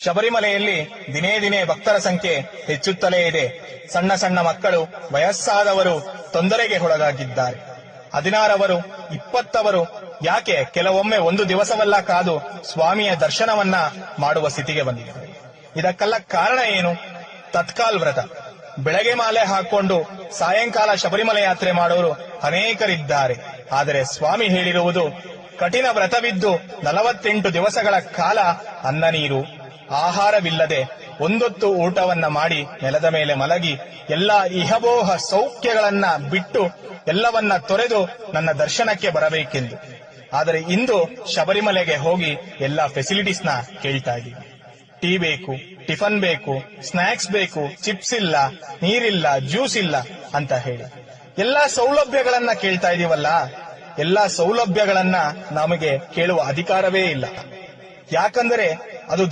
ಶಬರಿಮಲೆಯಲ್ಲಿ ದಿನೇ ದಿನೇ ಭಕ್ತರ ಸಂಖ್ಯೆ ಹೆಚ್ಚುತ್ತಲೇ ಇದೆ. ಸಣ್ಣ ಸಣ್ಣ ಮಕ್ಕಳು, ವಯಸ್ಸಾದವರು ತೊಂದರೆಗೆ ಒಳಗಾಗಿದ್ದಾರೆ. 16 20 ಯಾಕೆ ಕೆಲವೊಮ್ಮೆ ಒಂದು ದಿವಸವಲ್ಲ ಕಾದು ಸ್ವಾಮಿಯ ದರ್ಶನವನ್ನ ಮಾಡುವ ಸ್ಥಿತಿಗೆ ಬಂದಿದ್ದಾರೆ. ಇದಕ್ಕೆಲ್ಲ ಕಾರಣ ಏನು? ತತ್ಕಾಲ್ ವ್ರತ. ಬೆಳಗ್ಗೆ ಮಾಲೆ ಹಾಕೊಂಡು ಸಾಯಂಕಾಲ ಶಬರಿಮಲೆ ಯಾತ್ರೆ ಮಾಡೋರು ಅನೇಕರಿದ್ದಾರೆ. ಆದರೆ ಸ್ವಾಮಿ ಹೇಳಿರುವುದು ಕಠಿಣ ವ್ರತವಿದ್ದು 48 ದಿವಸಗಳ ಕಾಲ ಅನ್ನ ನೀರು ಆಹಾರವಿಲ್ಲದೆ ಒಂದೊತ್ತು ಊಟವನ್ನ ಮಾಡಿ ನೆಲದ ಮೇಲೆ ಮಲಗಿ ಎಲ್ಲಾ ಇಹಭೋಹ ಸೌಖ್ಯಗಳನ್ನ ಬಿಟ್ಟು ಎಲ್ಲವನ್ನ ತೊರೆದು ನನ್ನ ದರ್ಶನಕ್ಕೆ ಬರಬೇಕೆಂದು. ಆದರೆ ಇಂದು ಶಬರಿಮಲೆಗೆ ಹೋಗಿ ಎಲ್ಲಾ ಫೆಸಿಲಿಟೀಸ್ನ ಕೇಳ್ತಾ ಇದ್ದೀವಿ. ಟೀ ಬೇಕು, ಟಿಫನ್ ಬೇಕು, ಸ್ನಾಕ್ಸ್ ಬೇಕು, ಚಿಪ್ಸ್ ಇಲ್ಲ, ನೀರಿಲ್ಲ, ಜ್ಯೂಸ್ ಇಲ್ಲ ಅಂತ ಹೇಳಿ ಎಲ್ಲಾ ಸೌಲಭ್ಯಗಳನ್ನ ಕೇಳ್ತಾ ಇದೀವಲ್ಲ. ಎಲ್ಲಾ ಸೌಲಭ್ಯಗಳನ್ನ ನಮಗೆ ಕೇಳುವ ಅಧಿಕಾರವೇ ಇಲ್ಲ. ಯಾಕಂದರೆ ಅದು